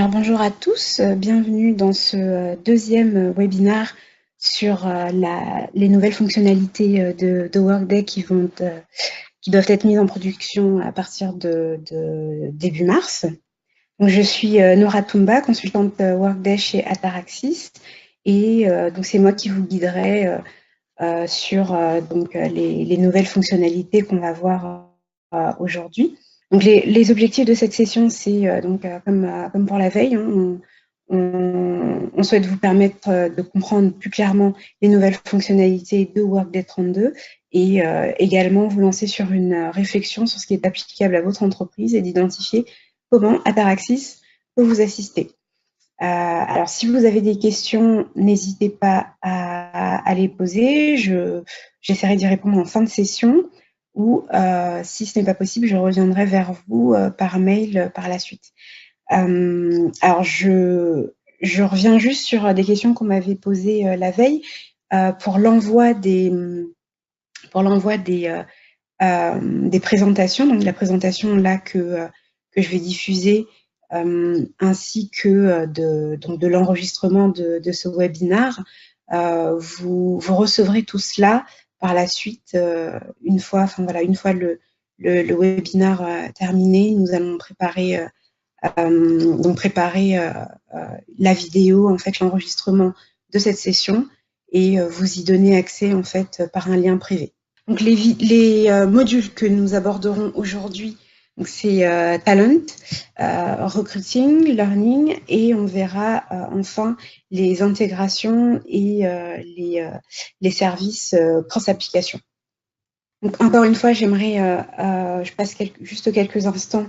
Alors bonjour à tous, bienvenue dans ce deuxième webinaire sur les nouvelles fonctionnalités de Workday qui doivent être mises en production à partir de début mars. Donc, je suis Nora Toumba, consultante Workday chez Ataraxis, et donc c'est moi qui vous guiderai sur les nouvelles fonctionnalités qu'on va voir aujourd'hui. Donc les objectifs de cette session, c'est comme pour la veille, hein, on souhaite vous permettre de comprendre plus clairement les nouvelles fonctionnalités de Workday 32 et également vous lancer sur une réflexion sur ce qui est applicable à votre entreprise et d'identifier comment Ataraxis peut vous assister. Alors, si vous avez des questions, n'hésitez pas à les poser. J'essaierai d'y répondre en fin de session ou, si ce n'est pas possible, je reviendrai vers vous par mail par la suite. Alors, je reviens juste sur des questions qu'on m'avait posées la veille pour l'envoi des présentations. Donc, la présentation là que je vais diffuser ainsi que de l'enregistrement de ce webinaire. Vous recevrez tout cela par la suite, une fois le webinaire terminé. Nous allons préparer la vidéo, en fait, l'enregistrement de cette session et vous y donner accès en fait par un lien privé. Donc les modules que nous aborderons aujourd'hui, c'est Talent, Recruiting, Learning, et on verra enfin les intégrations et les services cross-application. Donc encore une fois, j'aimerais, je passe juste quelques instants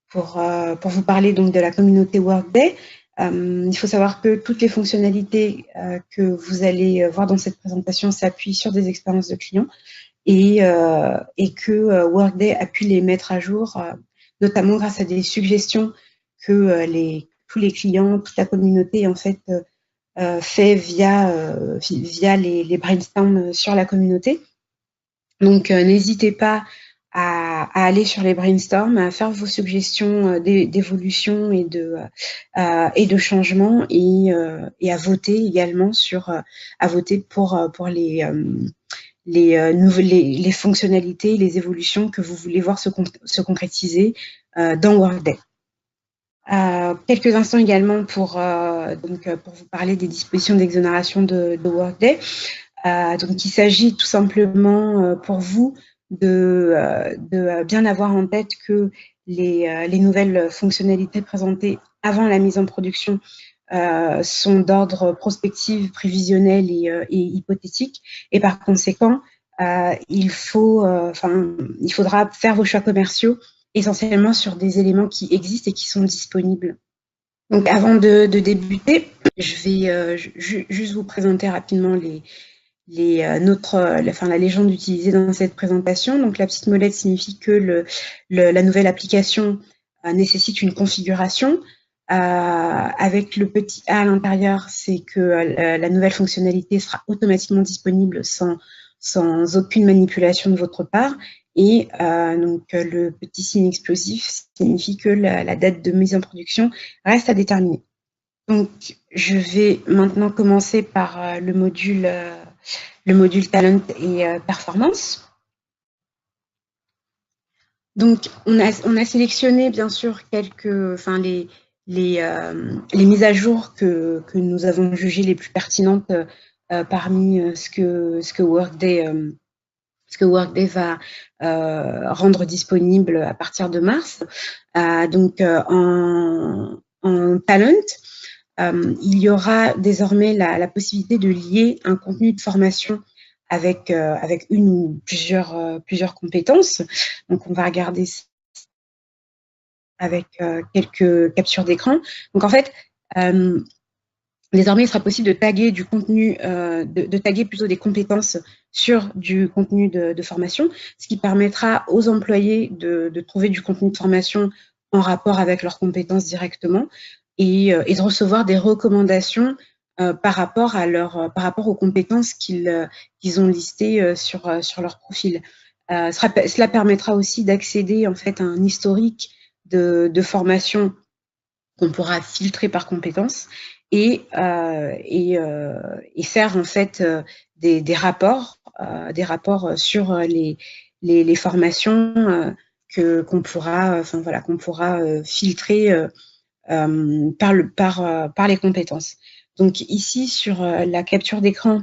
pour vous parler donc de la communauté Workday. Il faut savoir que toutes les fonctionnalités que vous allez voir dans cette présentation s'appuient sur des expériences de clients et que Workday a pu les mettre à jour, notamment grâce à des suggestions que tous les clients, toute la communauté en fait fait via les brainstorms sur la communauté. Donc n'hésitez pas à aller sur les brainstorms, à faire vos suggestions d'évolution et de changement et à voter également à voter pour les fonctionnalités, les évolutions que vous voulez voir se concrétiser dans Workday. Quelques instants également pour vous parler des dispositions d'exonération de Workday. Donc, il s'agit tout simplement pour vous de bien avoir en tête que les nouvelles fonctionnalités présentées avant la mise en production sont d'ordre prospectif, prévisionnel et hypothétique. Et par conséquent, il faudra faire vos choix commerciaux essentiellement sur des éléments qui existent et qui sont disponibles. Donc, avant de débuter, je vais juste vous présenter rapidement la légende utilisée dans cette présentation. Donc, la petite molette signifie que la nouvelle application nécessite une configuration. Avec le petit A à l'intérieur, c'est que la nouvelle fonctionnalité sera automatiquement disponible sans aucune manipulation de votre part. Et donc, le petit signe explosif signifie que la date de mise en production reste à déterminer. Donc, je vais maintenant commencer par le module Talent et Performance. Donc, on a sélectionné bien sûr les mises à jour que nous avons jugées les plus pertinentes parmi ce que Workday va rendre disponible à partir de mars. Donc, en Talent, il y aura désormais la possibilité de lier un contenu de formation avec une ou plusieurs compétences. Donc, on va regarder avec quelques captures d'écran. Donc, en fait, désormais, il sera possible de taguer du contenu, de taguer plutôt des compétences sur du contenu de formation, ce qui permettra aux employés de trouver du contenu de formation en rapport avec leurs compétences directement et de recevoir des recommandations par rapport aux compétences qu'ils ont listées sur leur profil. Cela permettra aussi d'accéder en fait à un historique de formation qu'on pourra filtrer par compétences et faire en fait des rapports sur les formations qu'on pourra filtrer par les compétences. Donc ici sur la capture d'écran,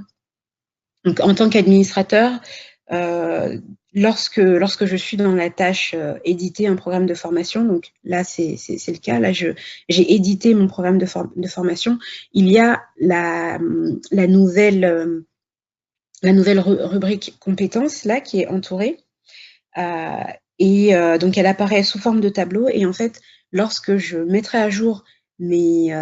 donc en tant qu'administrateur, lorsque je suis dans la tâche éditer un programme de formation, donc là c'est le cas, là j'ai édité mon programme de formation, il y a la nouvelle rubrique compétences là qui est entourée donc elle apparaît sous forme de tableau et en fait lorsque je mettrai à jour mes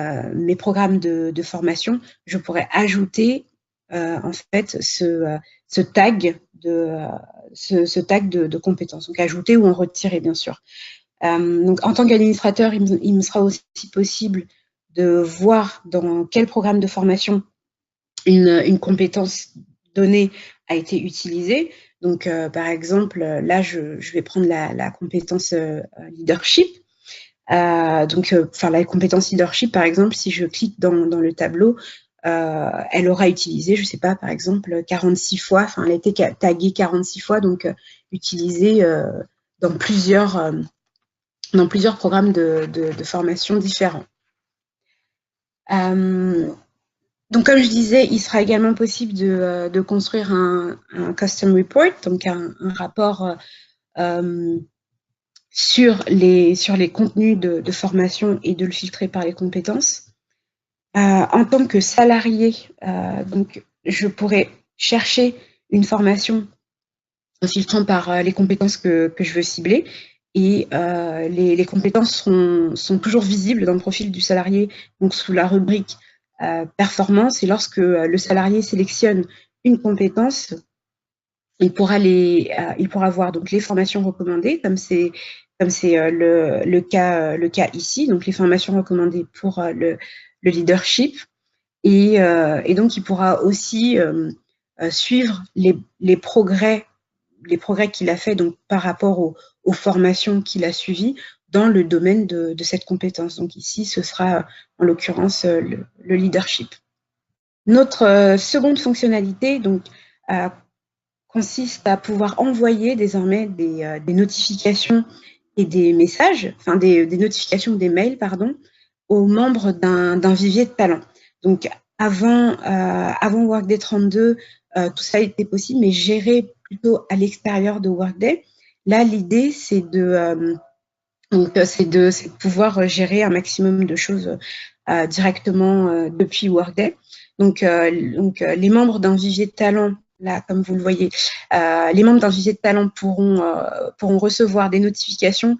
programmes de formation, je pourrais ajouter en fait ce tag de compétences, donc ajouter ou en retirer bien sûr. Donc en tant qu'administrateur, il me sera aussi possible de voir dans quel programme de formation une compétence donnée a été utilisée. Donc par exemple, là je vais prendre la compétence leadership. La compétence leadership, par exemple, si je clique dans le tableau, elle aura utilisé, je ne sais pas, par exemple, 46 fois, elle a été taguée 46 fois, donc utilisée dans plusieurs programmes de formation différents. Donc, comme je disais, il sera également possible de construire un custom report, donc un rapport sur les contenus de formation et de le filtrer par les compétences. En tant que salarié, donc je pourrais chercher une formation en filtrant par les compétences que je veux cibler. Et les compétences sont toujours visibles dans le profil du salarié, donc sous la rubrique performance. Et lorsque le salarié sélectionne une compétence, il pourra voir donc les formations recommandées, comme c'est le cas ici, donc les formations recommandées pour le leadership. Et donc, il pourra aussi suivre les progrès qu'il a fait donc, par rapport aux formations qu'il a suivies dans le domaine de cette compétence. Donc ici, ce sera en l'occurrence le leadership. Notre seconde fonctionnalité donc, consiste à pouvoir envoyer désormais des notifications et des messages, enfin des notifications ou des mails, pardon, aux membres d'un vivier de talents. Donc avant Workday 32, tout ça était possible, mais géré plutôt à l'extérieur de Workday. Là, l'idée, c'est de pouvoir gérer un maximum de choses directement depuis Workday. Donc les membres d'un vivier de talents, là, comme vous le voyez, les membres d'un vivier de talents pourront recevoir des notifications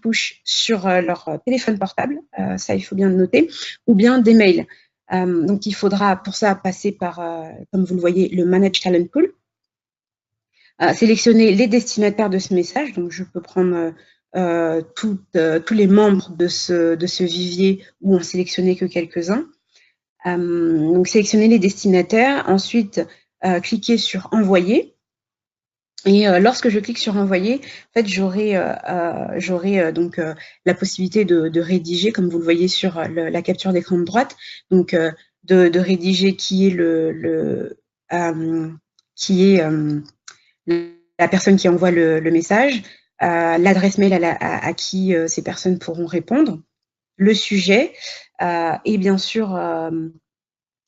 push sur leur téléphone portable, ça il faut bien le noter, ou bien des mails. Donc il faudra pour ça passer par, comme vous le voyez, le Manage Talent Pool. Sélectionner les destinataires de ce message, donc je peux prendre tous les membres de ce vivier ou en sélectionner que quelques-uns. Donc sélectionner les destinataires, ensuite cliquer sur envoyer. Et lorsque je clique sur envoyer, en fait, j'aurai donc la possibilité de rédiger, comme vous le voyez sur la capture d'écran de droite, donc de rédiger qui est la personne qui envoie le message, l'adresse mail à qui ces personnes pourront répondre, le sujet et bien sûr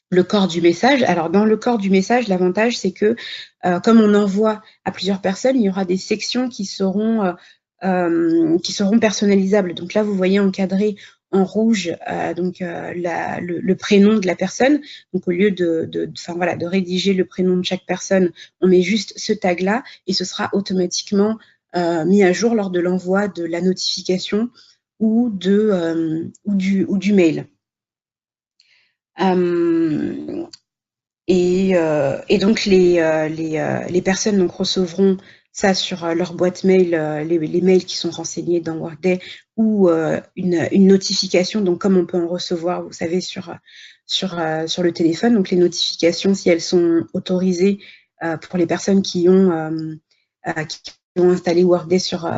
le corps du message. Alors, dans le corps du message, l'avantage, c'est que comme on envoie à plusieurs personnes, il y aura des sections qui seront personnalisables. Donc là, vous voyez encadré en rouge le prénom de la personne. Donc, au lieu de rédiger le prénom de chaque personne, on met juste ce tag-là et ce sera automatiquement mis à jour lors de l'envoi de la notification ou du mail. Et donc les personnes donc recevront ça sur leur boîte mail, les mails qui sont renseignés dans Workday ou une notification, donc comme on peut en recevoir, vous savez, sur le téléphone. Donc les notifications, si elles sont autorisées pour les personnes qui ont ont installé Workday sur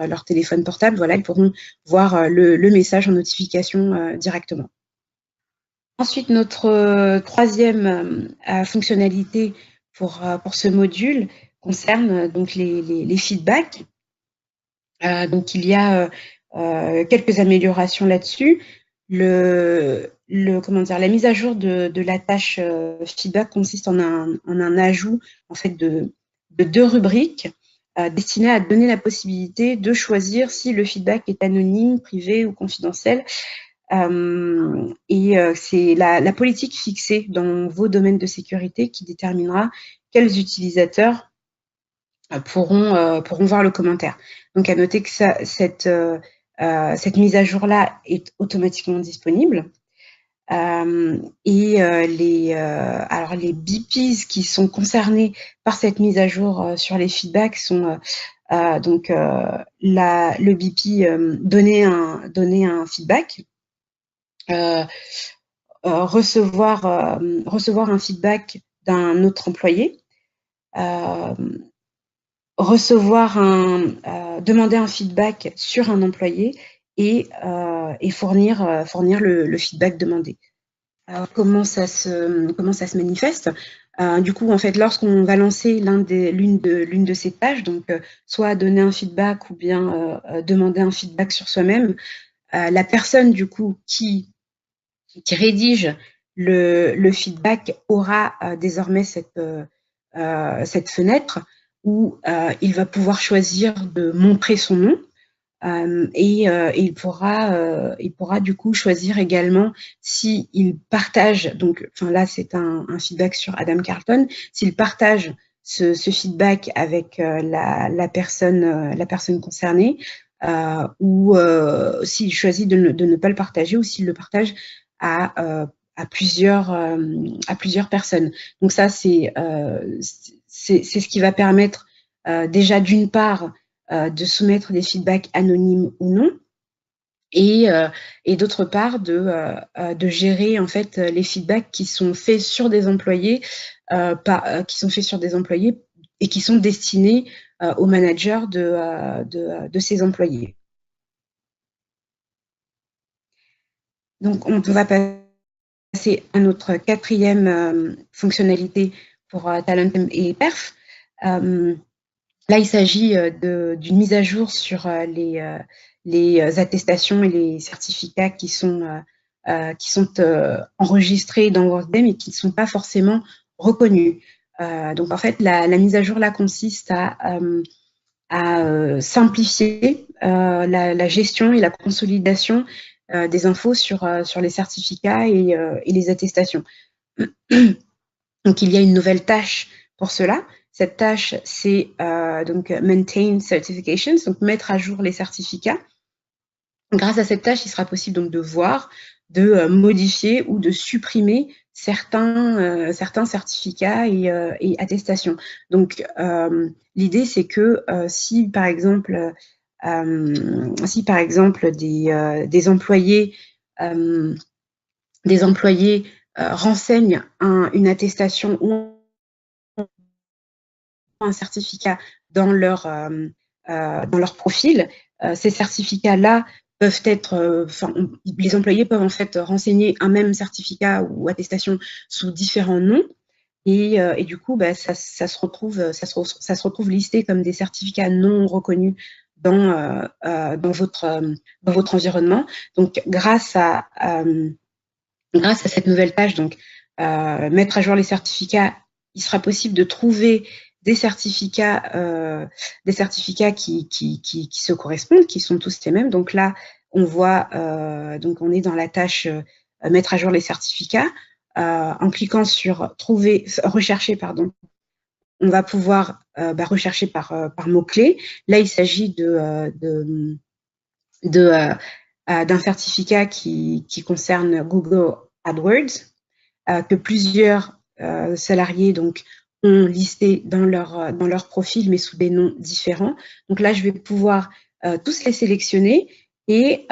leur téléphone portable, voilà, ils pourront voir le message en notification directement. Ensuite, notre troisième fonctionnalité pour ce module concerne donc les feedbacks. Donc, il y a quelques améliorations là-dessus. La mise à jour de la tâche feedback consiste en un ajout en fait de 2 rubriques destinées à donner la possibilité de choisir si le feedback est anonyme, privé ou confidentiel. C'est la politique fixée dans vos domaines de sécurité qui déterminera quels utilisateurs pourront voir le commentaire. Donc, à noter que cette mise à jour-là est automatiquement disponible. Alors, les BPs qui sont concernés par cette mise à jour sur les feedbacks sont le BP donner un feedback, recevoir un feedback d'un autre employé, demander un feedback sur un employé et fournir le feedback demandé. Alors, comment ça se manifeste? Du coup, en fait, lorsqu'on va lancer l'une de ces tâches, donc soit donner un feedback ou bien demander un feedback sur soi-même, la personne du coup qui rédige le feedback aura désormais cette fenêtre où il va pouvoir choisir de montrer son nom et il pourra du coup choisir également s'il partage, donc là c'est un feedback sur Adam Carlton, s'il partage ce feedback avec la personne concernée ou s'il choisit de ne pas le partager ou s'il le partage à plusieurs personnes. Donc ça c'est ce qui va permettre déjà d'une part de soumettre des feedbacks anonymes ou non, et d'autre part de gérer en fait les feedbacks qui sont faits sur des employés, et qui sont destinés aux managers de ces employés. Donc on va passer à notre quatrième fonctionnalité pour Talent et Perf. Là, il s'agit d'une mise à jour sur les attestations et les certificats qui sont enregistrés dans Workday, mais qui ne sont pas forcément reconnus. Donc, en fait, la mise à jour là consiste à simplifier la gestion et la consolidation des infos sur les certificats et les attestations. Donc, il y a une nouvelle tâche pour cela. Cette tâche, c'est donc Maintain Certifications, donc mettre à jour les certificats. Grâce à cette tâche, il sera possible donc de voir, de modifier ou de supprimer certains certificats et attestations. Donc, l'idée, c'est que si par exemple des employés renseignent une attestation ou un certificat dans leur profil, ces certificats-là peuvent être, les employés peuvent en fait renseigner un même certificat ou attestation sous différents noms, et du coup, ça se retrouve listé comme des certificats non reconnus dans votre environnement. Donc, grâce à cette nouvelle tâche, donc mettre à jour les certificats, il sera possible de trouver des certificats qui se correspondent, qui sont tous les mêmes. Donc là, on voit, donc on est dans la tâche mettre à jour les certificats. En cliquant sur rechercher, on va pouvoir rechercher par mots-clés. Là, il s'agit d'un certificat qui concerne Google AdWords, que plusieurs salariés donc ont listé dans leur profil, mais sous des noms différents. Donc là, je vais pouvoir tous les sélectionner et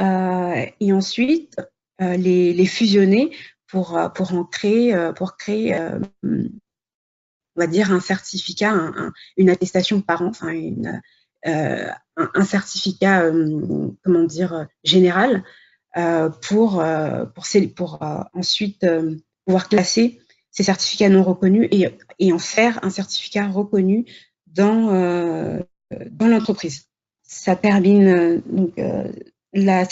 ensuite les fusionner pour créer, on va dire, un certificat, une attestation par an, un certificat, comment dire, général, pour ensuite pouvoir classer ces certificats non reconnus et en faire un certificat reconnu dans l'entreprise. Ça termine donc la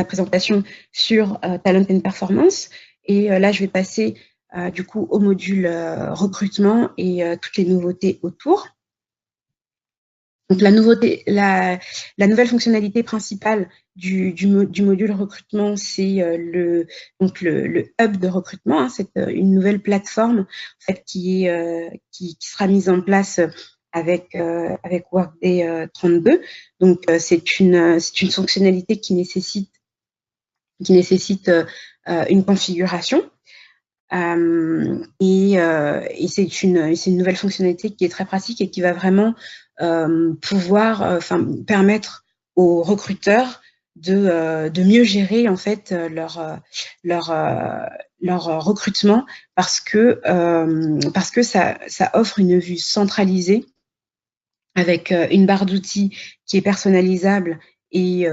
présentation sur Talent and Performance. Et là, je vais passer du coup au module recrutement et toutes les nouveautés autour. Donc la nouvelle fonctionnalité principale du module recrutement, c'est le hub de recrutement. Hein, c'est une nouvelle plateforme en fait, qui sera mise en place avec Workday 32. Donc c'est une fonctionnalité qui nécessite une configuration. Et c'est une nouvelle fonctionnalité qui est très pratique et qui va vraiment pouvoir permettre aux recruteurs de mieux gérer en fait leur recrutement parce que ça offre une vue centralisée avec une barre d'outils qui est personnalisable et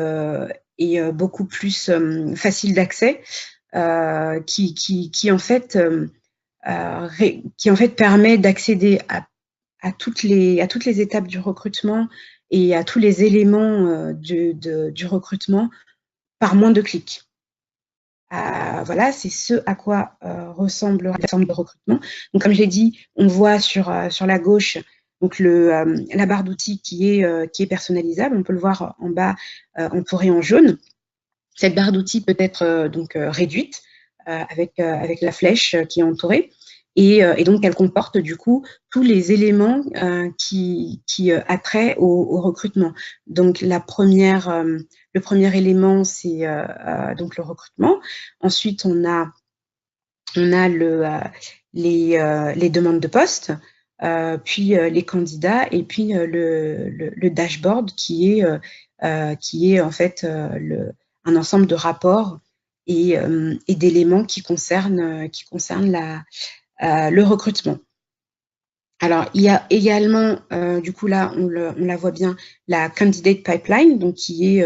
beaucoup plus facile d'accès, qui en fait permet d'accéder à toutes les étapes du recrutement et à tous les éléments du recrutement par moins de clics. Voilà, c'est ce à quoi ressemble la plateforme de recrutement. Donc, comme je l'ai dit, on voit sur la gauche donc la barre d'outils qui est personnalisable. On peut le voir en bas, entourée en jaune. Cette barre d'outils peut être donc réduite avec la flèche qui est entourée. Et donc, elle comporte du coup tous les éléments qui attrait au recrutement. Donc, le premier élément, c'est donc le recrutement. Ensuite, on a les demandes de poste, puis les candidats, et puis le dashboard qui est en fait un ensemble de rapports et d'éléments qui concernent le recrutement. Alors, il y a également, du coup là, on la voit bien, la candidate pipeline, donc qui est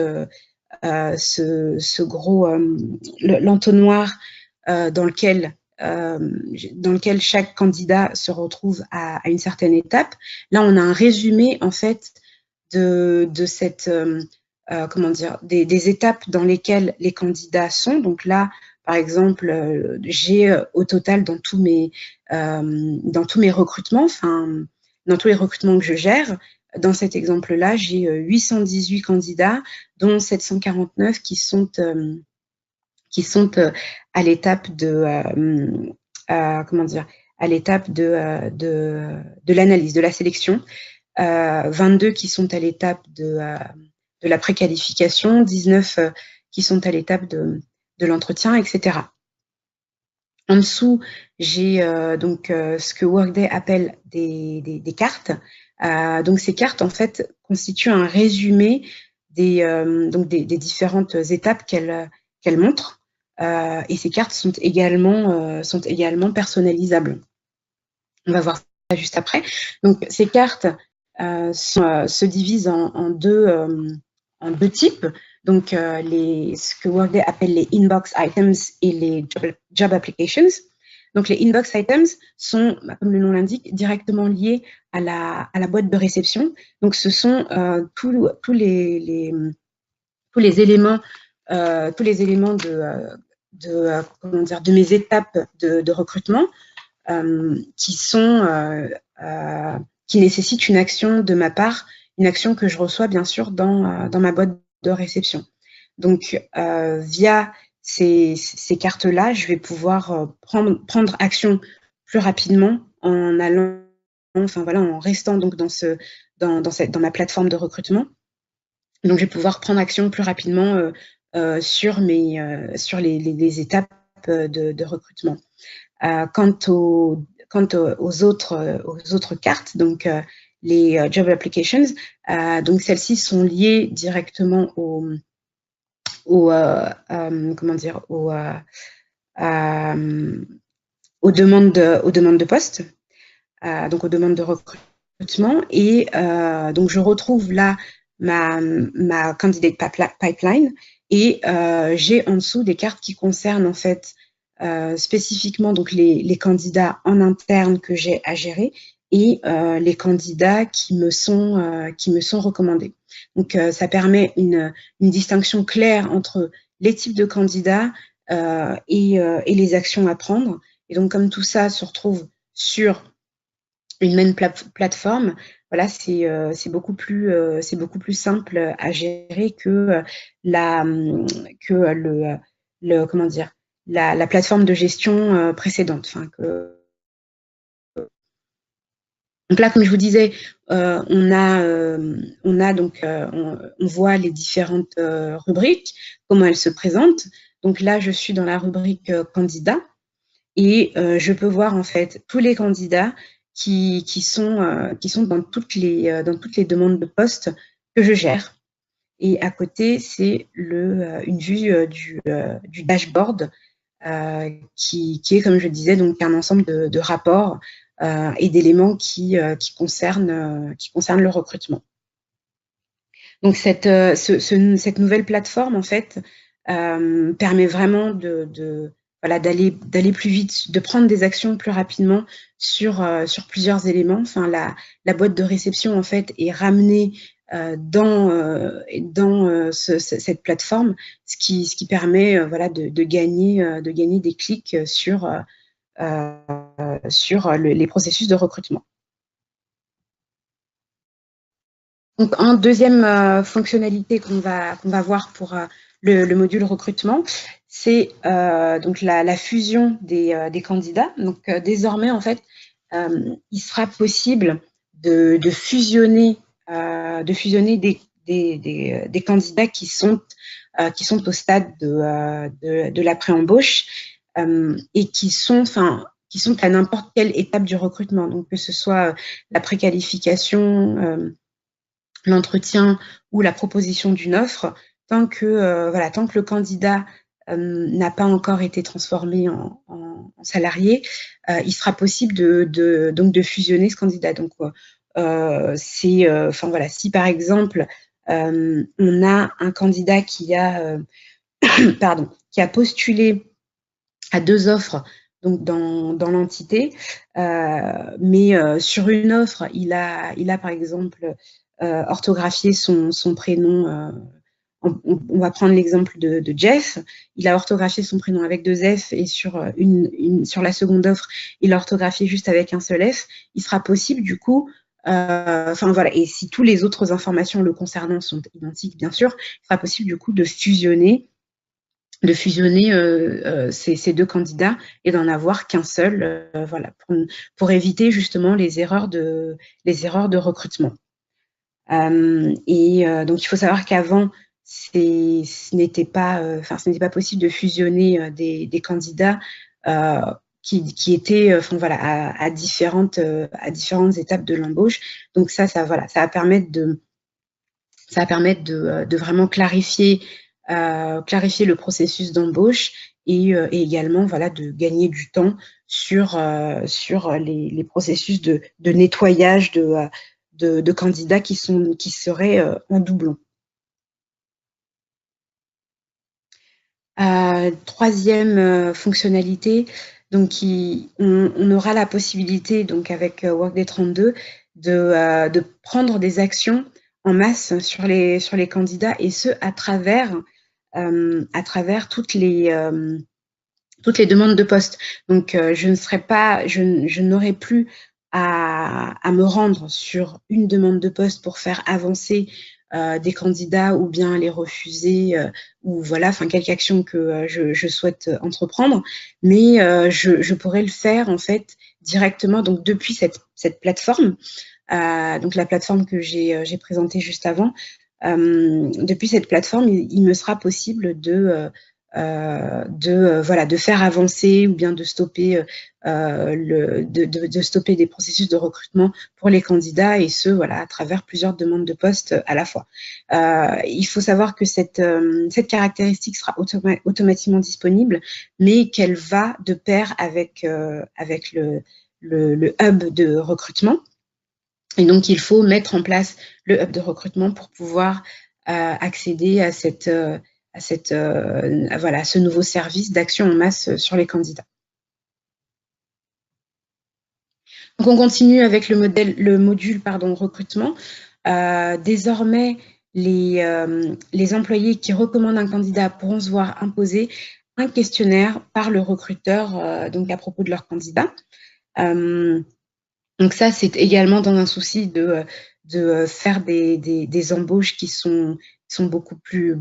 ce gros l'entonnoir dans lequel chaque candidat se retrouve à une certaine étape. Là, on a un résumé en fait de cette comment dire, des étapes dans lesquelles les candidats sont. Donc là, par exemple, j'ai au total dans tous mes recrutements, enfin dans tous les recrutements que je gère, dans cet exemple-là, j'ai 818 candidats, dont 749 qui sont à l'étape de comment dire, à l'étape de l'analyse, de la sélection, 22 qui sont à l'étape de la préqualification, 19 qui sont à l'étape de l'entretien, etc. En dessous, j'ai donc ce que Workday appelle des cartes. Donc ces cartes, en fait, constituent un résumé des différentes étapes qu'elle montre. Et ces cartes sont également personnalisables. On va voir ça juste après. Donc ces cartes se divisent en deux types. Donc ce que Workday appelle les inbox items et les job applications. Donc les inbox items sont, comme le nom l'indique, directement liés à la boîte de réception. Donc ce sont tous les éléments de mes étapes de recrutement qui nécessitent une action de ma part, une action que je reçois bien sûr dans ma boîte de réception. Donc via ces cartes-là, je vais pouvoir prendre action plus rapidement en restant donc dans ma plateforme de recrutement. Donc je vais pouvoir prendre action plus rapidement sur les étapes de recrutement. Quant aux autres cartes, donc les job applications, donc celles-ci sont liées directement aux demandes de poste, donc aux demandes de recrutement. et donc je retrouve là ma candidate pipeline et j'ai en dessous des cartes qui concernent en fait spécifiquement donc les candidats en interne que j'ai à gérer et les candidats qui me sont recommandés. Donc ça permet une distinction claire entre les types de candidats et les actions à prendre. Et donc comme tout ça se retrouve sur une même plateforme, voilà, c'est beaucoup plus simple à gérer que le comment dire, la plateforme de gestion précédente. Enfin, donc là, comme je vous disais, on a donc on voit les différentes rubriques, comment elles se présentent. Donc là, je suis dans la rubrique candidat et je peux voir en fait tous les candidats qui sont dans toutes les demandes de poste que je gère. Et à côté, c'est une vue du dashboard qui est, comme je disais, donc un ensemble de rapports et d'éléments qui concernent le recrutement. Donc cette nouvelle plateforme en fait permet vraiment voilà, d'aller plus vite, de prendre des actions plus rapidement sur plusieurs éléments. Enfin, la boîte de réception en fait est ramenée dans cette plateforme, ce qui permet voilà de gagner des clics sur les processus de recrutement. Donc, en deuxième fonctionnalité qu'on va voir pour le module recrutement, c'est donc la fusion des candidats. Donc, désormais, en fait, il sera possible de fusionner des candidats qui sont au stade de la pré-embauche et qui sont à n'importe quelle étape du recrutement. Donc, que ce soit la préqualification, l'entretien ou la proposition d'une offre, tant que le candidat n'a pas encore été transformé en salarié, il sera possible de fusionner ce candidat. Donc, si par exemple on a un candidat qui a postulé à 2 offres donc dans l'entité, mais sur une offre, il a par exemple orthographié son prénom. On va prendre l'exemple de Jeff. Il a orthographié son prénom avec 2 F et sur la seconde offre, il a orthographié juste avec un seul F. Il sera possible du coup, voilà, et si toutes les autres informations le concernant sont identiques, bien sûr, il sera possible du coup de fusionner ces 2 candidats et d'en avoir qu'un seul, voilà, pour éviter justement les erreurs de recrutement. Donc il faut savoir qu'avant, ce n'était pas possible de fusionner des candidats qui étaient à différentes étapes de l'embauche. Donc ça va permettre de vraiment clarifier le processus d'embauche et également voilà de gagner du temps sur les processus de nettoyage de candidats qui seraient en doublon. Troisième fonctionnalité, donc on aura la possibilité donc avec Workday 32 de prendre des actions en masse sur les candidats et ce à travers toutes les demandes de poste. Donc je n'aurai plus à me rendre sur une demande de poste pour faire avancer des candidats ou bien les refuser ou voilà, quelque action que je souhaite entreprendre, mais je pourrais le faire en fait directement donc depuis cette plateforme, donc la plateforme que j'ai présentée juste avant. Depuis cette plateforme, il me sera possible de faire avancer ou bien de stopper stopper des processus de recrutement pour les candidats et ce voilà à travers plusieurs demandes de poste à la fois. Il faut savoir que cette caractéristique sera automatiquement disponible, mais qu'elle va de pair avec le hub de recrutement. Et donc, il faut mettre en place le hub de recrutement pour pouvoir accéder à voilà, ce nouveau service d'action en masse sur les candidats. Donc, on continue avec le module recrutement. Désormais, les employés qui recommandent un candidat pourront se voir imposer un questionnaire par le recruteur donc à propos de leur candidat. Donc ça, c'est également dans un souci de faire des embauches qui sont beaucoup plus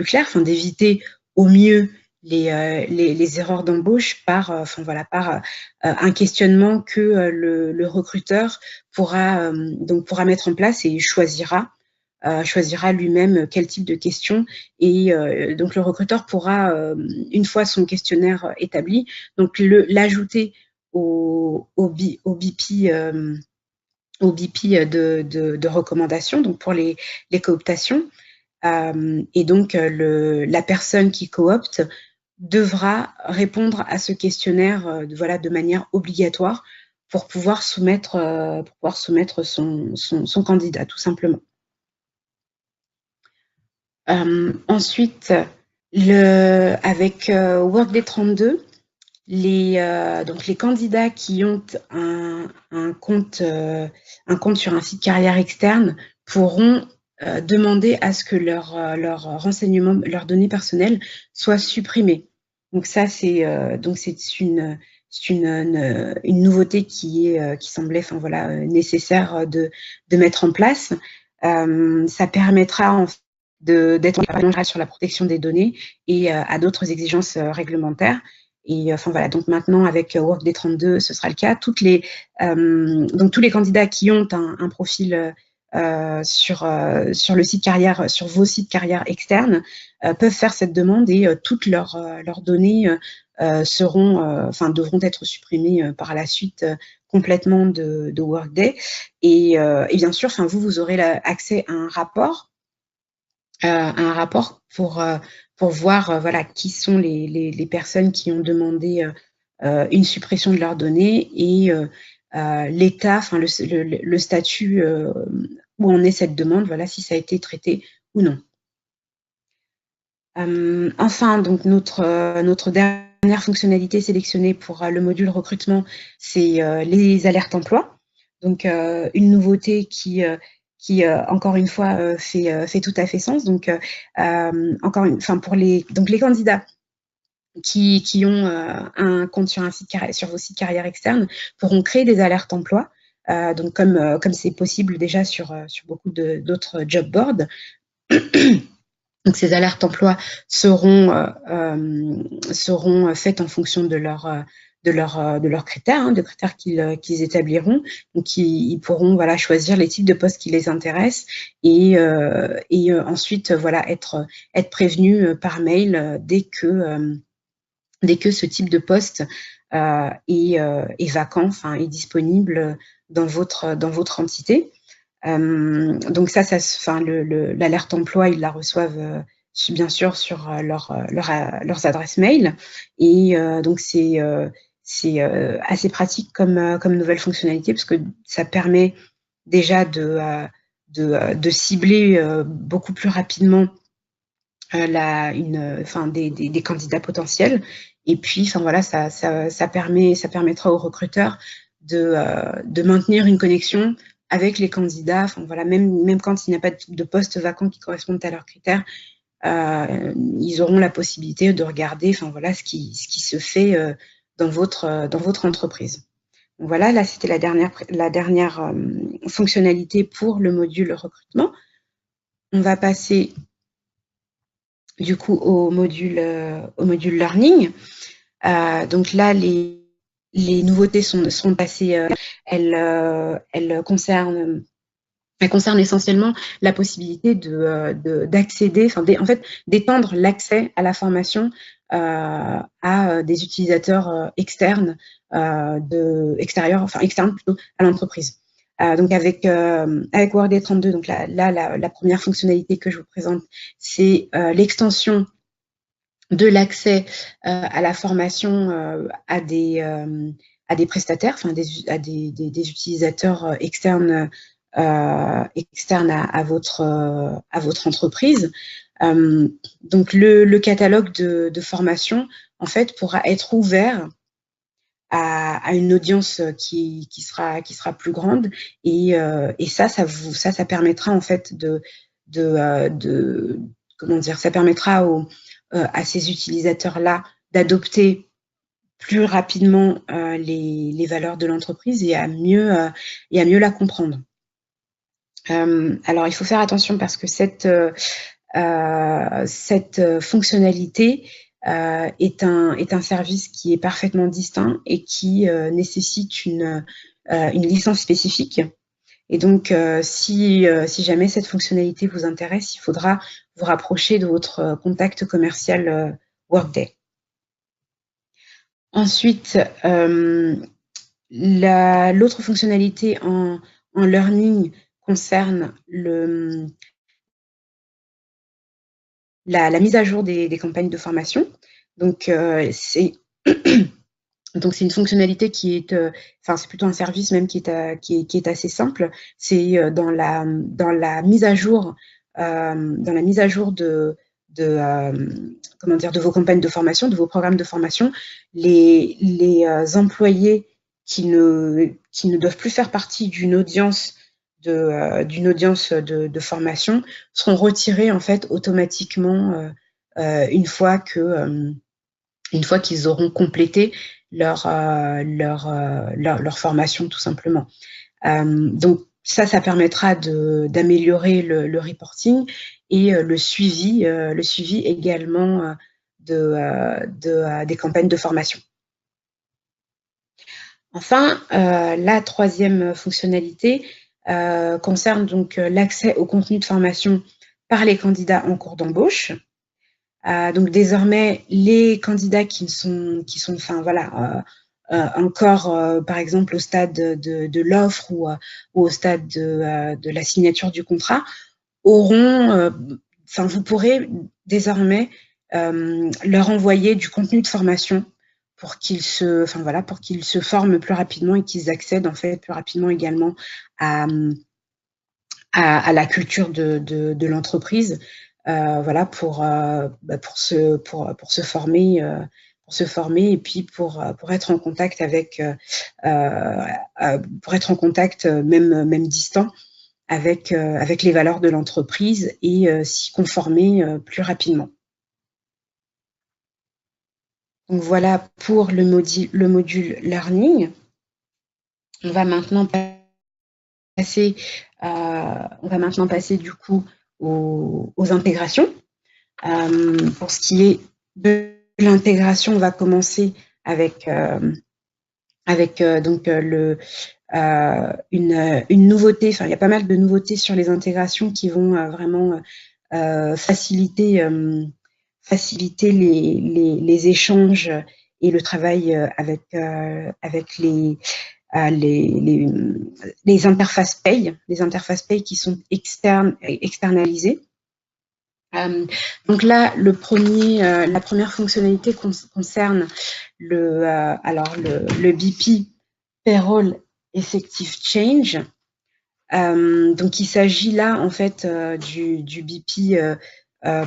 claires, enfin d'éviter au mieux les erreurs d'embauche par un questionnement que le recruteur pourra mettre en place et choisira lui-même quel type de questions. Et donc, le recruteur pourra, une fois son questionnaire établi, donc l'ajouter au BP de recommandation, donc pour les cooptations. Et donc, la personne qui coopte devra répondre à ce questionnaire de manière obligatoire pour pouvoir soumettre son candidat, tout simplement. Ensuite, avec Workday 32, donc les candidats qui ont un compte sur un site carrière externe pourront demander à ce que leurs renseignements, leurs données personnelles soient supprimées. Donc ça, c'est une nouveauté qui semblait nécessaire de mettre en place. Ça permettra d'être sur la protection des données et à d'autres exigences réglementaires. Et donc maintenant avec Workday 32, ce sera le cas. Donc tous les candidats qui ont un profil sur le site carrière, sur vos sites carrière externes, peuvent faire cette demande et toutes leurs données devront être supprimées par la suite complètement de Workday. Et bien sûr, vous aurez accès à un rapport pour voir qui sont les personnes qui ont demandé une suppression de leurs données et l'état, le statut où en est cette demande, si ça a été traité ou non. Enfin, donc notre dernière fonctionnalité sélectionnée pour le module recrutement, c'est les alertes emploi. Donc une nouveauté qui encore une fois fait tout à fait sens. Donc pour les candidats qui ont un compte sur sur vos sites carrière externes pourront créer des alertes emploi. Donc comme c'est possible déjà sur beaucoup d'autres job boards. Donc ces alertes emploi seront faites en fonction de leurs critères, de critères qu'ils établiront. Donc ils pourront choisir les types de postes qui les intéressent et ensuite être prévenus par mail dès que ce type de poste est vacant, est disponible dans votre entité. Donc l'alerte emploi, ils la reçoivent bien sûr sur leurs adresses mail. Et donc c'est assez pratique comme nouvelle fonctionnalité parce que ça permet déjà de cibler beaucoup plus rapidement des candidats potentiels. Et puis ça permettra aux recruteurs de maintenir une connexion avec les candidats, même quand il n'y a pas de poste vacant qui correspondent à leurs critères, ils auront la possibilité de regarder ce qui se fait dans votre entreprise. Donc voilà, là c'était la dernière fonctionnalité pour le module recrutement. On va passer du coup au module learning. Donc là, les nouveautés sont passées. Elles concernent essentiellement la possibilité d'accéder, d'étendre l'accès à la formation à des utilisateurs externes plutôt à l'entreprise. Donc avec Workday 32, donc la première fonctionnalité que je vous présente, c'est l'extension de l'accès à la formation à des prestataires, enfin à des utilisateurs externes à votre entreprise. Donc le catalogue de formation en fait pourra être ouvert à une audience qui sera plus grande, et ça permettra en fait de comment dire, ça permettra à ces utilisateurs-là d'adopter plus rapidement les valeurs de l'entreprise et à mieux la comprendre. Alors il faut faire attention parce que cette fonctionnalité est un service qui est parfaitement distinct et qui nécessite une licence spécifique. Et donc, si jamais cette fonctionnalité vous intéresse, il faudra vous rapprocher de votre contact commercial Workday. Ensuite, l'autre fonctionnalité en learning concerne la mise à jour des campagnes de formation. Donc, c'est une fonctionnalité qui est, c'est plutôt un service même qui est assez simple. C'est dans la mise à jour, de vos campagnes de formation, de vos programmes de formation, les employés qui ne doivent plus faire partie d'une audience de formation seront retirés en fait automatiquement une fois qu'ils auront complété leur formation, tout simplement. Donc ça permettra d'améliorer le reporting et le suivi également des campagnes de formation. Enfin, la troisième fonctionnalité concerne donc l'accès au contenu de formation par les candidats en cours d'embauche. Donc désormais, les candidats qui sont encore, par exemple, au stade de l'offre ou au stade de la signature du contrat, vous pourrez désormais leur envoyer du contenu de formation pour qu'ils se forment plus rapidement et qu'ils accèdent en fait plus rapidement également à la culture de l'entreprise. Pour se former et puis pour être en contact même distant avec les valeurs de l'entreprise et s'y conformer plus rapidement. Donc voilà pour le module learning. On va maintenant passer du coup aux intégrations. Pour ce qui est de l'intégration, on va commencer avec une nouveauté. Enfin, il y a pas mal de nouveautés sur les intégrations qui vont vraiment faciliter les échanges et le travail avec les interfaces paye, qui sont externalisées. Donc là, la première fonctionnalité concerne le BP Payroll Effective Change. Donc il s'agit là en fait du BP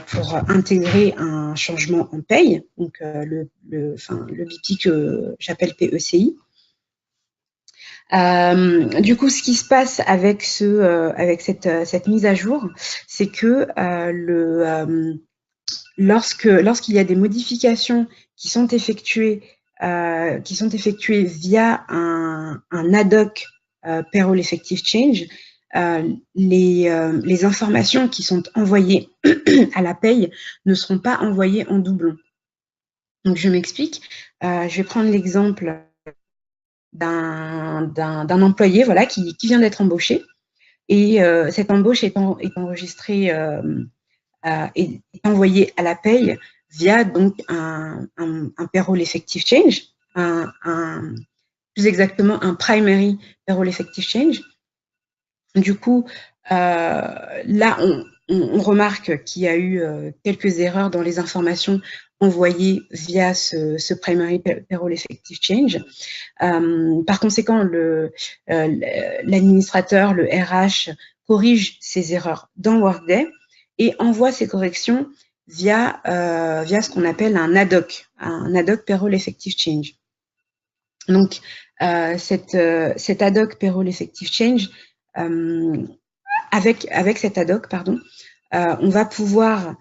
pour intégrer un changement en paye, donc le BP que j'appelle PECI. Du coup, ce qui se passe avec cette mise à jour, c'est que lorsqu'il y a des modifications qui sont effectuées via un ad hoc Payroll Effective Change, les informations qui sont envoyées à la paye ne seront pas envoyées en doublon. Donc, je m'explique. Je vais prendre l'exemple d'un employé qui vient d'être embauché, et cette embauche est enregistrée est envoyée à la paye via donc un Payroll Effective Change, plus exactement un Primary Payroll Effective Change. Du coup, là, on remarque qu'il y a eu quelques erreurs dans les informations envoyées via ce Primary Payroll Effective Change. Par conséquent, l'administrateur, le RH, corrige ces erreurs dans Workday et envoie ces corrections via ce qu'on appelle un ad hoc Payroll Effective Change. Donc, cet ad hoc Payroll Effective Change, avec cet ad hoc, pardon, on va pouvoir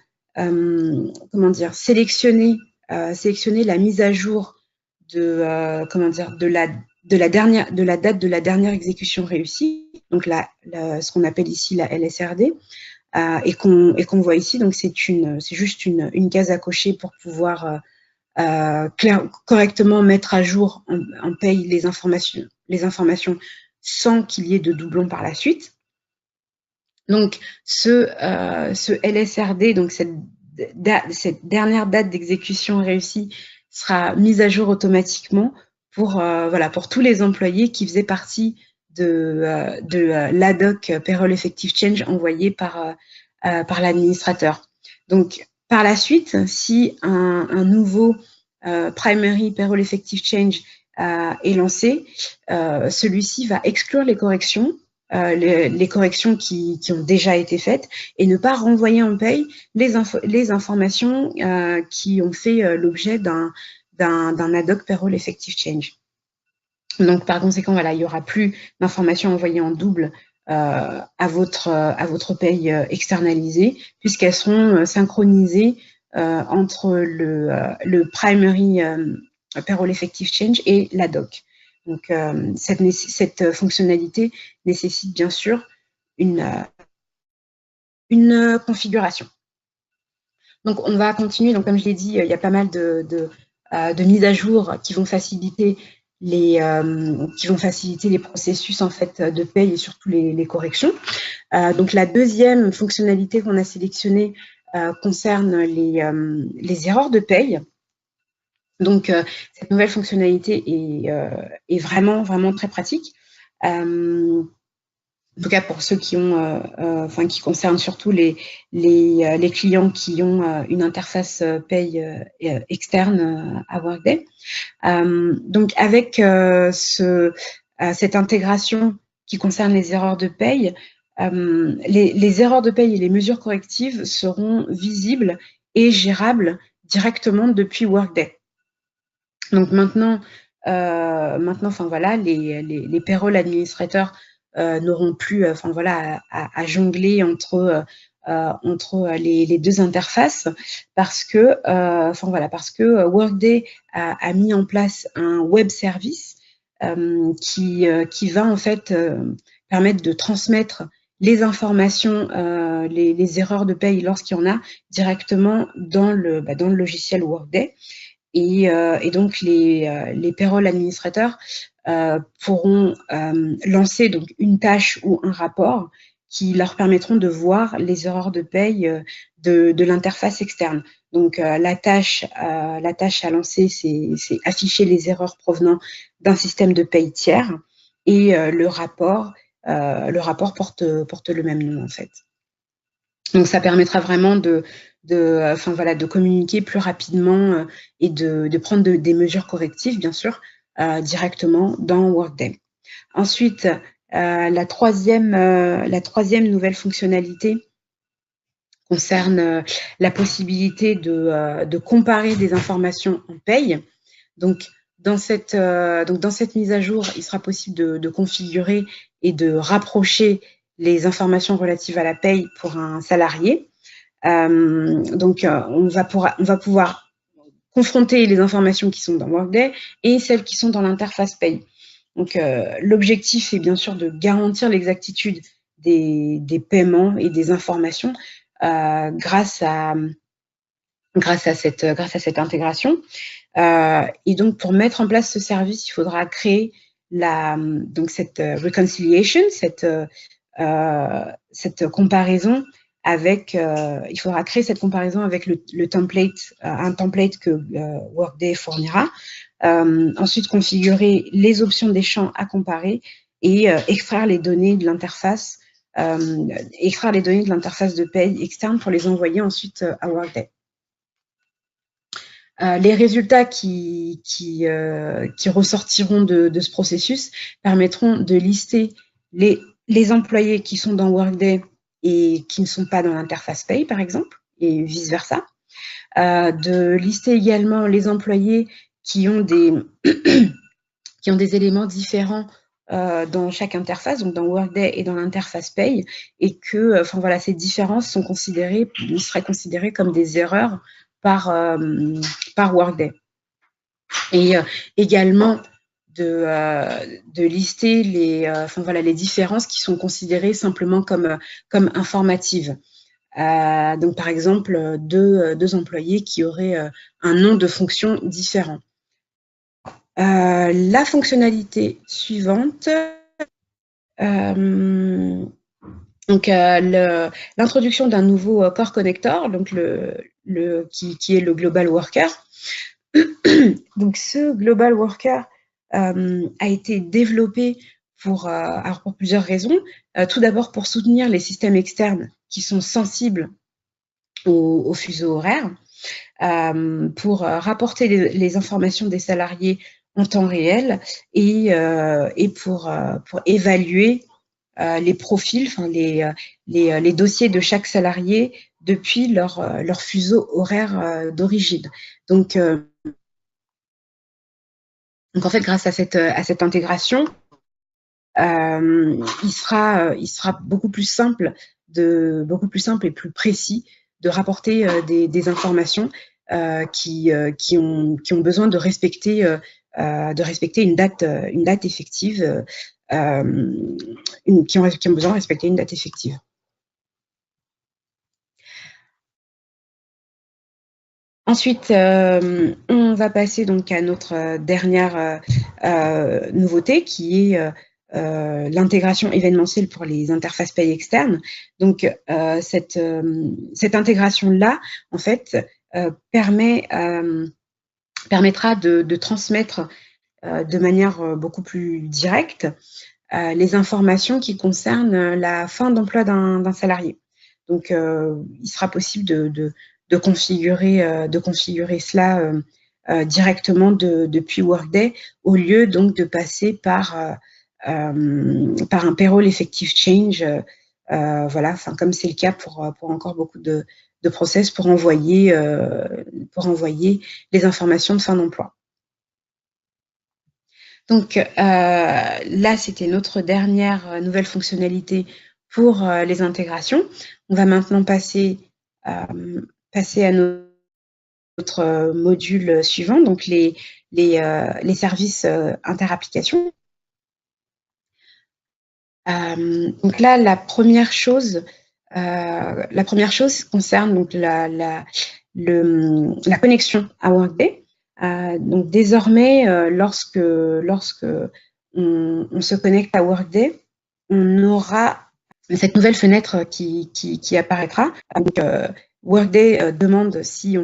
sélectionner la mise à jour de la date de la dernière exécution réussie, donc ce qu'on appelle ici la LSRD, et qu'on voit ici. Donc c'est juste une case à cocher pour pouvoir correctement mettre à jour en paye les informations sans qu'il y ait de doublons par la suite. Donc ce LSRD, donc cette dernière date d'exécution réussie, sera mise à jour automatiquement pour tous les employés qui faisaient partie de l'ad hoc Payroll Effective Change envoyé par l'administrateur. Donc par la suite, si un nouveau Primary Payroll Effective Change est lancé, celui-ci va exclure les corrections qui ont déjà été faites et ne pas renvoyer en paye les informations qui ont fait l'objet d'un ad hoc Payroll Effective Change. Donc, par conséquent, voilà, il n'y aura plus d'informations envoyées en double à votre paye externalisée, puisqu'elles seront synchronisées entre le Primary Payroll Effective Change et l'ad hoc. Donc, cette fonctionnalité nécessite bien sûr une configuration. Donc, on va continuer. Donc, comme je l'ai dit, il y a pas mal de mises à jour qui vont faciliter les processus en fait de paye et surtout les corrections. Donc, la deuxième fonctionnalité qu'on a sélectionnée concerne les erreurs de paye. Donc, cette nouvelle fonctionnalité est vraiment très pratique. En tout cas, pour ceux qui qui concernent surtout les clients qui ont une interface paye externe à Workday. Donc, avec cette intégration qui concerne les erreurs de paye, les erreurs de paye et les mesures correctives seront visibles et gérables directement depuis Workday. Donc maintenant, les payroll administrateurs n'auront plus, à jongler entre les deux interfaces parce que Workday a mis en place un web service qui va en fait permettre de transmettre les informations, les erreurs de paye lorsqu'il y en a directement dans le logiciel Workday. Et donc, les payroll administrateurs pourront lancer donc une tâche ou un rapport qui leur permettront de voir les erreurs de paye de l'interface externe. Donc, la tâche à lancer, c'est afficher les erreurs provenant d'un système de paye tiers et le rapport porte le même nom en fait. Donc, ça permettra vraiment de communiquer plus rapidement et de prendre des mesures correctives, bien sûr, directement dans Workday. Ensuite, la troisième nouvelle fonctionnalité concerne la possibilité de comparer des informations en paye. Donc, dans cette mise à jour, il sera possible de configurer et de rapprocher les informations relatives à la paye pour un salarié. Donc, on va pouvoir confronter les informations qui sont dans Workday et celles qui sont dans l'interface paye. Donc, l'objectif est bien sûr de garantir l'exactitude des paiements et des informations grâce à cette intégration. Et donc, pour mettre en place ce service, il faudra créer cette reconciliation, cette comparaison il faudra créer cette comparaison avec le template, un template que Workday fournira. Ensuite, configurer les options des champs à comparer et extraire les données de l'interface extraire les données de l'interface de paye externe pour les envoyer ensuite à Workday. Les résultats qui ressortiront de ce processus permettront de lister les employés qui sont dans Workday et qui ne sont pas dans l'interface paye, par exemple, et vice-versa. De lister également les employés qui ont des éléments différents dans chaque interface, donc dans Workday et dans l'interface paye, et que voilà, ces différences seraient considérées comme des erreurs par Workday. Et également de lister les différences qui sont considérées simplement comme informatives. Donc, par exemple, deux employés qui auraient un nom de fonction différent. La fonctionnalité suivante, donc l'introduction d'un nouveau core connector, donc qui est le Global Worker. Donc, ce Global Worker a été développé pour plusieurs raisons. Tout d'abord, pour soutenir les systèmes externes qui sont sensibles au fuseau horaire, pour rapporter les informations des salariés en temps réel et pour évaluer les profils, les dossiers de chaque salarié depuis leur fuseau horaire d'origine. Donc, en fait, grâce à cette intégration, il sera beaucoup plus simple et plus précis de rapporter des informations qui ont besoin de respecter une date effective, qui ont besoin de respecter une date effective. Ensuite, on va passer donc à notre dernière nouveauté, qui est l'intégration événementielle pour les interfaces paye externes. Donc, cette intégration-là, en fait, permettra de transmettre de manière beaucoup plus directe les informations qui concernent la fin d'emploi d'un salarié. Donc, il sera possible de configurer cela directement depuis Workday, au lieu donc de passer par un payroll effective change, voilà, comme c'est le cas pour encore beaucoup de process pour envoyer les informations de fin d'emploi. Donc là, c'était notre dernière nouvelle fonctionnalité pour les intégrations. On va maintenant passer à notre module suivant, donc les services interapplications. Donc là, la première chose concerne donc la connexion à Workday. Donc désormais, lorsque on se connecte à Workday, on aura cette nouvelle fenêtre qui apparaîtra. Donc, Workday demandera si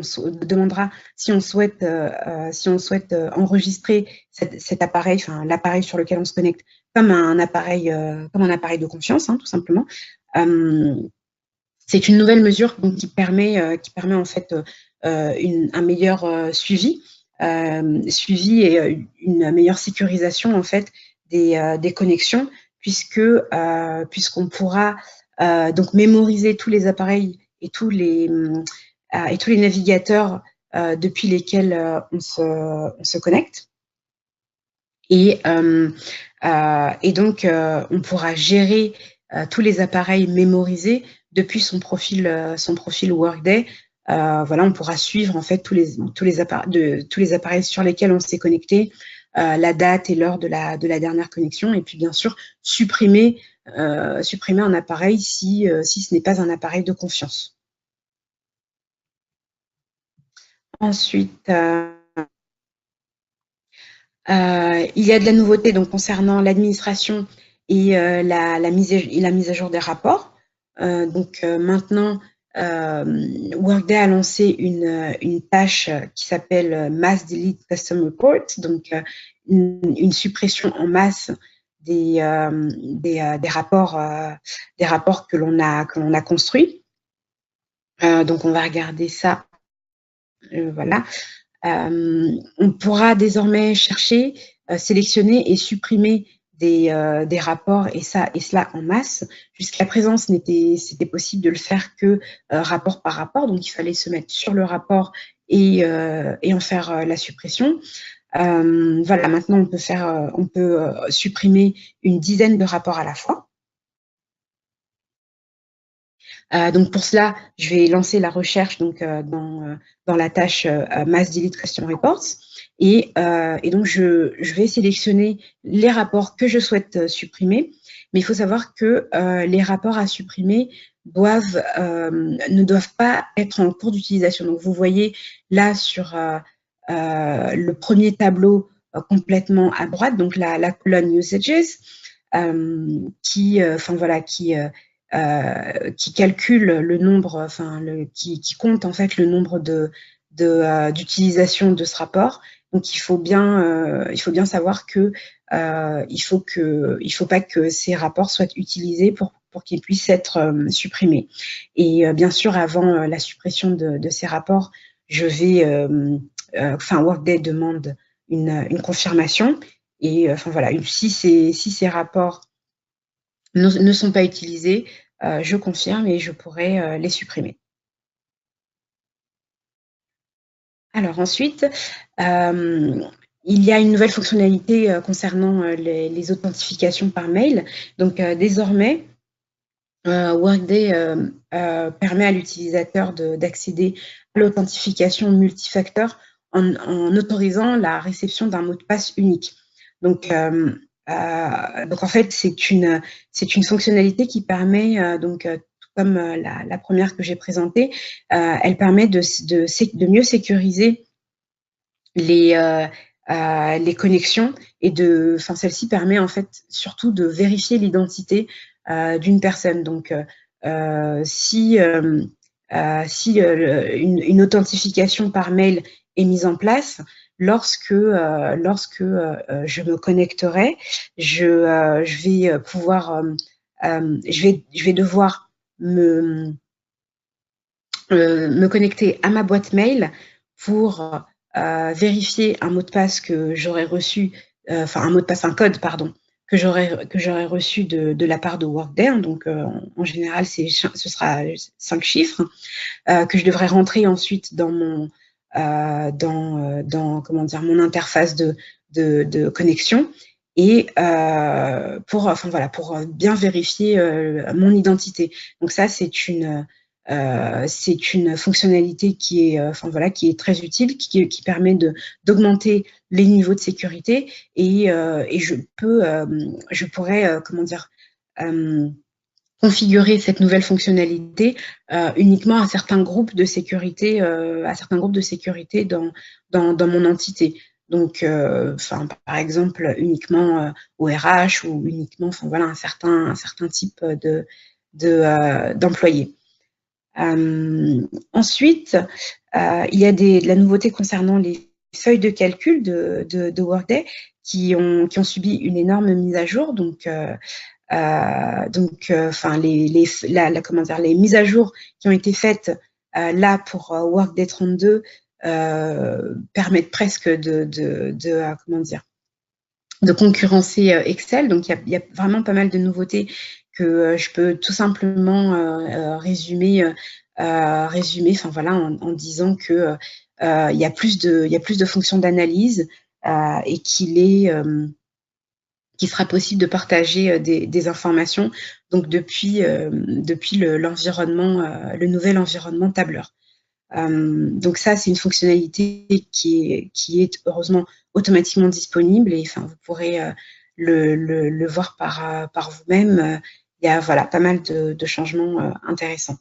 on souhaite enregistrer cet appareil, l'appareil sur lequel on se connecte, comme un appareil de confiance, tout simplement. C'est une nouvelle mesure donc, qui permet en fait un meilleur suivi et une meilleure sécurisation en fait des connexions, puisqu'on pourra donc mémoriser tous les appareils et tous les navigateurs depuis lesquels on se connecte. Et donc, on pourra gérer tous les appareils mémorisés depuis son profil Workday. Voilà, on pourra suivre en fait tous les appareils sur lesquels on s'est connecté, la date et l'heure de la dernière connexion, et puis bien sûr supprimer un appareil si ce n'est pas un appareil de confiance. Ensuite, il y a de la nouveauté donc concernant l'administration et la mise à jour des rapports. Donc maintenant, Workday a lancé une tâche qui s'appelle Mass Delete Custom Report, donc une suppression en masse des rapports que l'on a construits. Donc, on va regarder ça. Voilà. On pourra désormais chercher, sélectionner et supprimer des rapports et cela en masse. Jusqu'à présent, c'était possible de le faire que rapport par rapport, donc il fallait se mettre sur le rapport et en faire la suppression. Voilà, maintenant on peut supprimer une dizaine de rapports à la fois. Donc pour cela, je vais lancer la recherche donc, dans la tâche Mass Delete Question Reports. Et donc, je vais sélectionner les rapports que je souhaite supprimer. Mais il faut savoir que les rapports à supprimer ne doivent pas être en cours d'utilisation. Donc, vous voyez là sur le premier tableau complètement à droite, donc la colonne Usages, qui calcule le nombre, qui compte en fait le nombre d'utilisation de ce rapport. Donc il faut bien savoir que il faut pas que ces rapports soient utilisés pour qu'ils puissent être supprimés. Et bien sûr, avant la suppression de ces rapports, je vais, Workday demande une confirmation. Et voilà, si ces rapports ne sont pas utilisés, je confirme et je pourrai les supprimer. Alors ensuite, il y a une nouvelle fonctionnalité concernant les authentifications par mail. Donc désormais, Workday permet à l'utilisateur d'accéder à l'authentification multifacteur en autorisant la réception d'un mot de passe unique. Donc en fait, c'est une fonctionnalité qui permet, comme la première que j'ai présentée, elle permet de mieux sécuriser les connexions et celle-ci permet en fait surtout de vérifier l'identité d'une personne. Donc, si une authentification par mail est mise en place, lorsque je me connecterai, je vais devoir me connecter à ma boîte mail pour vérifier un mot de passe que j'aurais reçu, un mot de passe, un code, pardon, que j'aurais reçu de la part de Workday. Donc, en général, ce sera 5 chiffres que je devrais rentrer ensuite dans mon mon interface de connexion et pour bien vérifier mon identité. Donc ça, c'est une fonctionnalité qui est très utile, qui permet d'augmenter les niveaux de sécurité et je pourrais configurer cette nouvelle fonctionnalité uniquement à certains groupes de sécurité, dans mon entité. Donc, par exemple, uniquement au RH ou uniquement, un certain type d'employés. Ensuite, il y a de la nouveauté concernant les feuilles de calcul de Workday qui ont subi une énorme mise à jour. Donc, les mises à jour qui ont été faites là pour Workday 32 permettent presque de concurrencer Excel. Donc, il y a vraiment pas mal de nouveautés que je peux tout simplement résumer, en disant que il y a plus de fonctions d'analyse et qu'il sera possible de partager des informations donc depuis le nouvel environnement tableur. Donc ça, c'est une fonctionnalité qui est heureusement automatiquement disponible et vous pourrez le voir par vous-même. Il y a pas mal de changements intéressants.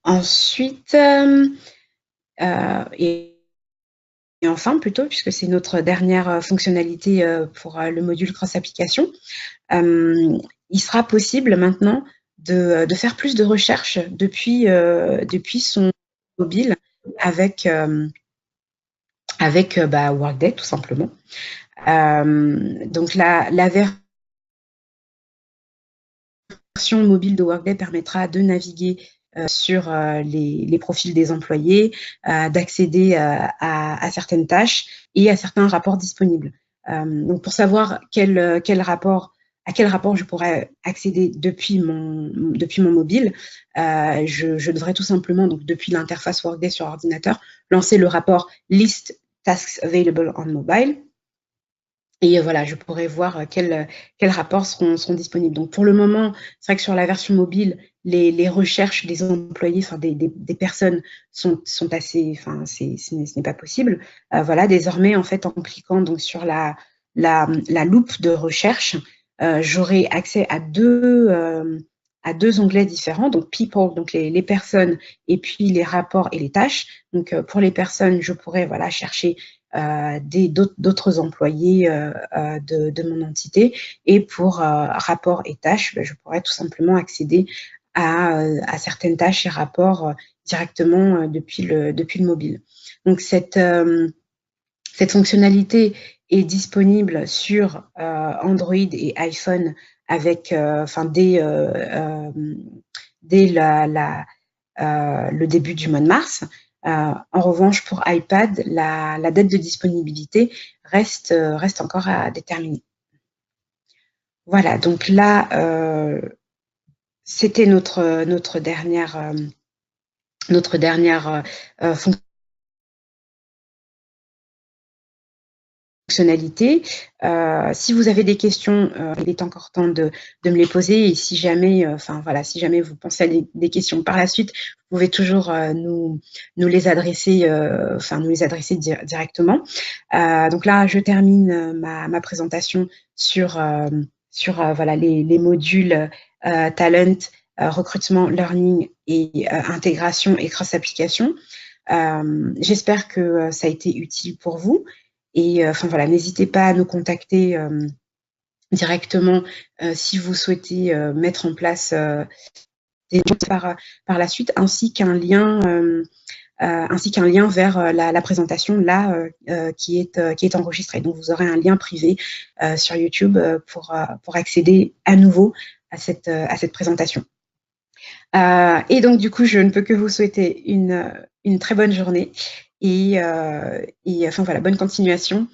Ensuite, et enfin plutôt, puisque c'est notre dernière fonctionnalité pour le module cross-application, il sera possible maintenant de faire plus de recherches depuis son mobile avec Workday tout simplement. Donc la version mobile de Workday permettra de naviguer sur les profils des employés, d'accéder à certaines tâches et à certains rapports disponibles. Donc pour savoir à quel rapport je pourrais accéder depuis mon mobile, je devrais tout simplement, donc depuis l'interface Workday sur ordinateur, lancer le rapport List Tasks Available on Mobile. Et voilà, je pourrais voir quels rapports seront disponibles. Donc pour le moment, c'est vrai que sur la version mobile, les recherches des employés, enfin des personnes sont assez, enfin ce n'est pas possible. Voilà, désormais en fait en cliquant donc sur la loupe de recherche, j'aurai accès à deux onglets différents, donc People, donc les personnes, et puis les rapports et les tâches. Donc pour les personnes, je pourrais voilà chercher d'autres employés de mon entité. Et pour rapports et tâches, je pourrais tout simplement accéder à certaines tâches et rapports directement depuis le mobile. Donc cette fonctionnalité est disponible sur Android et iPhone avec, dès le début du mois de mars. En revanche, pour iPad, la date de disponibilité reste encore à déterminer. Voilà, donc là, c'était notre dernière fonctionnalité. Si vous avez des questions, il est encore temps de me les poser, et si jamais, si jamais vous pensez à des questions par la suite, vous pouvez toujours nous les adresser, directement. Donc là, je termine ma présentation sur voilà les modules talent, recrutement, learning et intégration et cross-application. J'espère que ça a été utile pour vous. Et voilà, n'hésitez pas à nous contacter directement si vous souhaitez mettre en place des choses par la suite, ainsi qu'un lien vers la présentation là qui est enregistrée. Donc vous aurez un lien privé sur YouTube pour accéder à nouveau à cette présentation. Et donc du coup, je ne peux que vous souhaiter une très bonne journée et voilà, bonne continuation.